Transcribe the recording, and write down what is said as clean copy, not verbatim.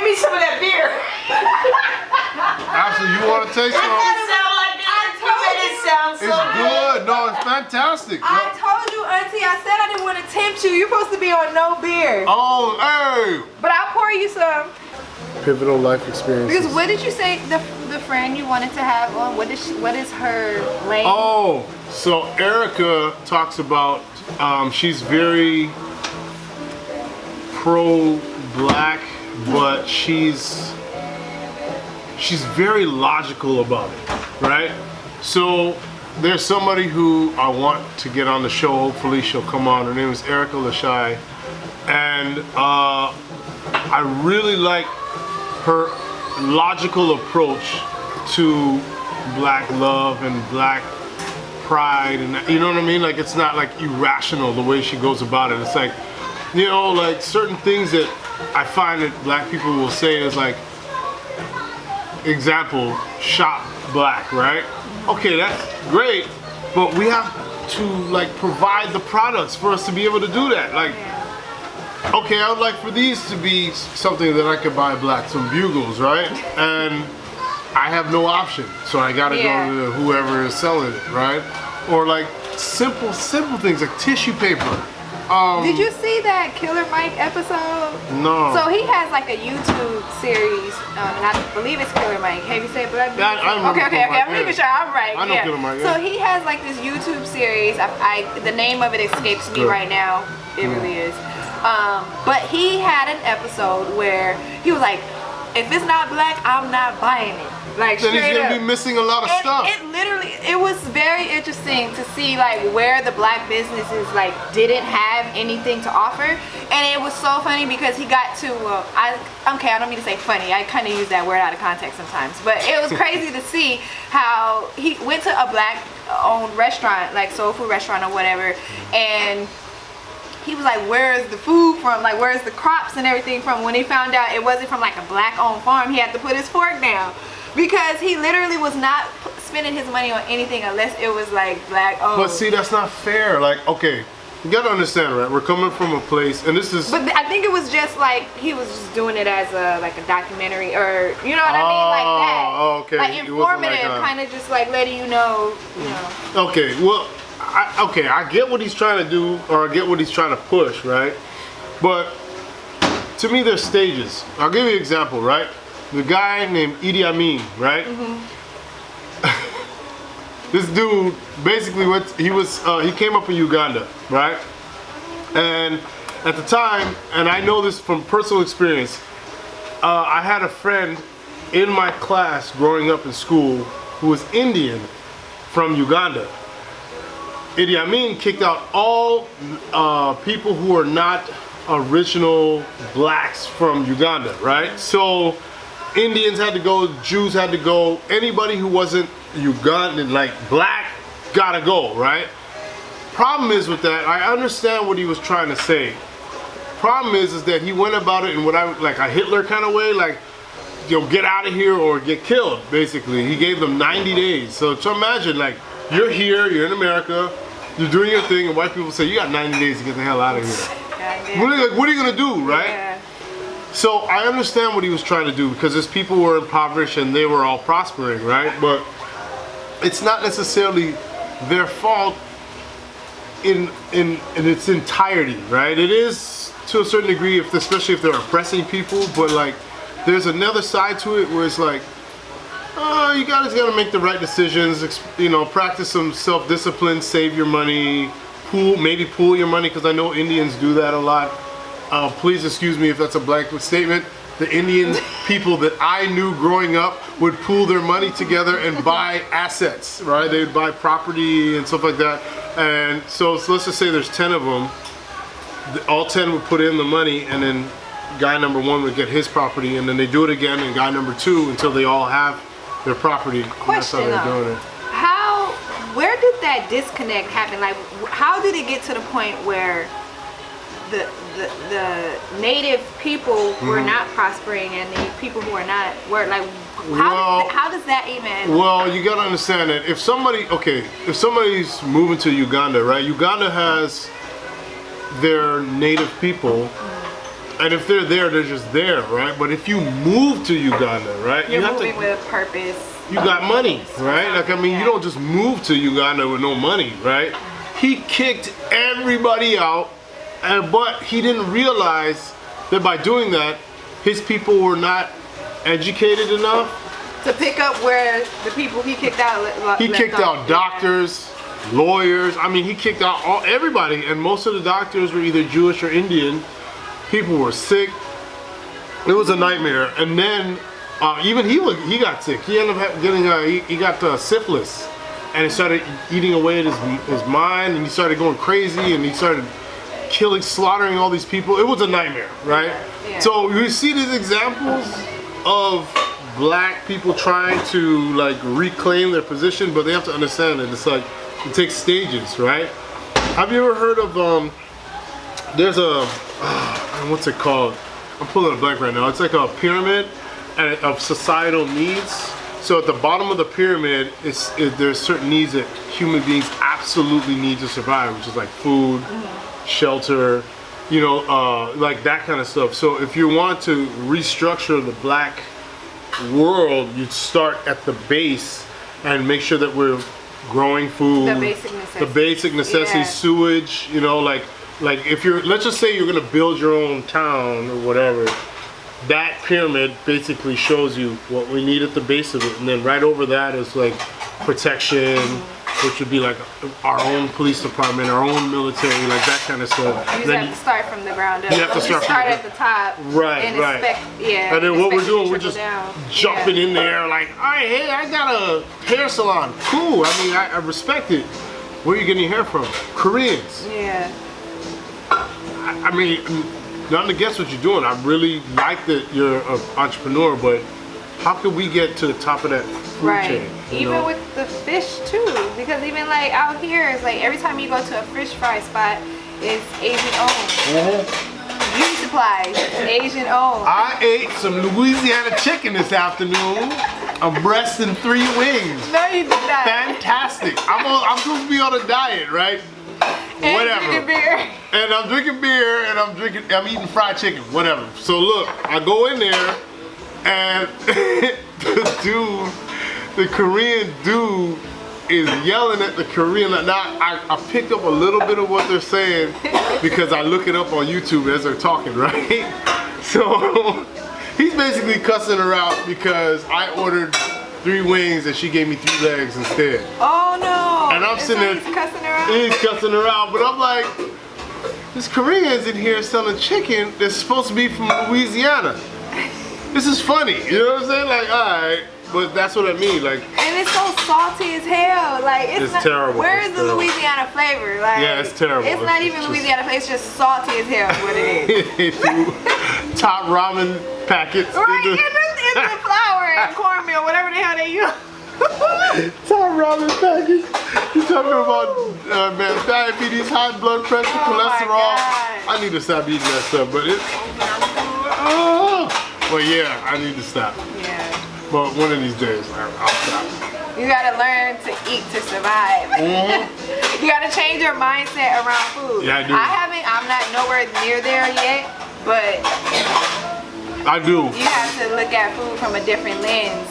me some of that beer. Actually, you want to taste some? It sounds so It's good. No, it's fantastic. I told you, Auntie, I said I didn't want to tempt you. You're supposed to be on no beer. Oh, hey. But I'll pour you some. Pivotal life experiences. Because what did you say the friend you wanted to have on? What is her lane? Oh, so Erica talks about she's very pro-black, but she's very logical about it, right? So there's somebody who I want to get on the show. Hopefully she'll come on. Her name is Erica Lashai, and I really like her logical approach to black love and black pride, and you know what I mean? Like, it's not like irrational the way she goes about it. It's like, you know, like certain things that I find that black people will say is like, example, shop black, right? Okay, that's great, but we have to like provide the products for us to be able to do that. Like, okay, I would like for these to be something that I could buy black, some bugles, right? And I have no option, so I gotta go to whoever is selling it, right? Or like simple things like tissue paper. Did you see that Killer Mike episode? No. So he has like a YouTube series, and I believe it's Killer Mike. Have you said Black? Yeah, okay. I'm making sure I'm right. I know Killer Mike. So he has like this YouTube series. The name of it escapes me right now. It really is. But he had an episode where he was like, if it's not black, I'm not buying it. Like, then he's gonna be missing a lot of stuff. It was very interesting to see like where the black businesses like didn't have anything to offer, and it was so funny because he got to I don't mean to say funny, I kind of use that word out of context sometimes, but it was crazy to see how he went to a black owned restaurant, like soul food restaurant or whatever, and he was like, where's the food from? Like, where's the crops and everything from? When he found out it wasn't from like a black owned farm, he had to put his fork down. Because he literally was not spending his money on anything unless it was like black owned. But see, that's not fair. Like, okay, you gotta understand, right? We're coming from a place, and this is. But I think it was just like he was just doing it as a documentary, or you know what I mean, like that. Oh, okay. Like informative, kind of just like letting you know. Okay, well, I get what he's trying to do, or I get what he's trying to push, right? But to me, there's stages. I'll give you an example, right? The guy named Idi Amin, right? This dude basically he came up in Uganda, right? And at the time, and I know this from personal experience, I had a friend in my class growing up in school who was Indian from Uganda. Idi Amin kicked out all people who are not original blacks from Uganda, right? So Indians had to go, Jews had to go, anybody who wasn't Ugandan, like black, gotta go, right? Problem is with that, I understand what he was trying to say. Problem is that he went about it in what like a Hitler kind of way, like, you know, get out of here or get killed, basically. He gave them 90 days. So imagine, like, you're here, you're in America, you're doing your thing, and white people say, you got 90 days to get the hell out of here. What are you gonna do, right? Yeah. So I understand what he was trying to do, because his people were impoverished and they were all prospering, right? But it's not necessarily their fault in its entirety, right? It is to a certain degree, especially if they're oppressing people, but like there's another side to it where it's like, you guys gotta make the right decisions, you know, practice some self-discipline, save your money, maybe pool your money, because I know Indians do that a lot. Please excuse me if that's a blanket statement. The Indian people that I knew growing up would pool their money together and buy assets, right? They would buy property and stuff like that. And so let's just say there's 10 of them. All 10 would put in the money, and then guy number 1 would get his property, and then they do it again, and guy number 2 until they all have their property. Question and that's how they're doing it. Where did that disconnect happen? Like, how did it get to the point where the native people were not prospering and the people who are not were like, how does that even? Well, you gotta understand that if somebody's moving to Uganda, right? Uganda has their native people, And if they're there, they're just there, right? But if you move to Uganda, right? You're you have moving to, with a purpose. you got money, right? Like, I mean, you don't just move to Uganda with no money, right? He kicked everybody out, but he didn't realize that by doing that, his people were not educated enough. To pick up where the people he kicked out He kicked out doctors, lawyers. I mean, he kicked out everybody, and most of the doctors were either Jewish or Indian. People were sick. It was a nightmare. And then even he got sick. He ended up getting he got syphilis, and it started eating away at his mind, and he started going crazy, and he started slaughtering all these people. It was a nightmare, right? Yeah. So you see these examples of black people trying to like reclaim their position, but they have to understand that it's like it takes stages, right? Have you ever heard of there's a what's it called? I'm pulling a blank right now. It's like a pyramid of societal needs. So at the bottom of the pyramid there's certain needs that human beings absolutely need to survive, which is like food, shelter, you know, like that kind of stuff. So if you want to restructure the black world, you'd start at the base and make sure that we're growing food, the basic necessities, Yeah. sewage, you know, like if you're, let's just say you're gonna build your own town or whatever, that pyramid basically shows you what we need at the base of it, and then right over that is like protection, which would be like our own police department, our own military, like that kind of stuff. You just have to start from the ground up. You have to start at the top. Right, and right. Yeah. And then what we're doing, we're trickle just down. jumping in there like, all right, hey, I got a hair salon. Cool. I mean, I respect it. Where are you getting your hair from? Koreans. Yeah. I mean, nothing against what you're doing. I really like that you're an entrepreneur, but how could we get to the top of that food chain? you Even know? with the fish too, because even like out here, it's like every time you go to a fish fry spot, it's Asian owned. Beauty supplies, Asian owned. I ate some Louisiana chicken this afternoon, a breast and 3 wings. No, you did not. Fantastic. I'm supposed to be on a diet, right? And Whatever. drinking beer. And I'm drinking beer and I'm eating fried chicken, whatever. So look, I go in there and the Korean dude is yelling at the Korean. Now I picked up a little bit of what they're saying because I look it up on YouTube as they're talking, right? So he's basically cussing her out because I ordered 3 wings and she gave me 3 legs instead. Oh no. And I'm sitting there. He's cussing her out. He's cussing her out, but I'm like, there's Koreans in here selling chicken that's supposed to be from Louisiana. This is funny, you know what I'm saying? Like, alright, but that's what I mean, like. And it's so salty as hell. Like it's not, terrible. Where It's is the terrible. Louisiana flavor? Like Yeah, it's terrible. It's not even just- Louisiana flavor. It's just salty as hell. Is what it is. Top ramen packets. Right in the flour and cornmeal, whatever the hell they use. Top ramen packets. You talking about man, diabetes, high blood pressure, Oh my cholesterol. God. I need to stop eating that stuff, but well, yeah, I need to stop. Yeah. But one of these days, I'll stop. You gotta learn to eat to survive. You gotta change your mindset around food. Yeah, I do. I'm not nowhere near there yet, but I do. you have to look at food from a different lens.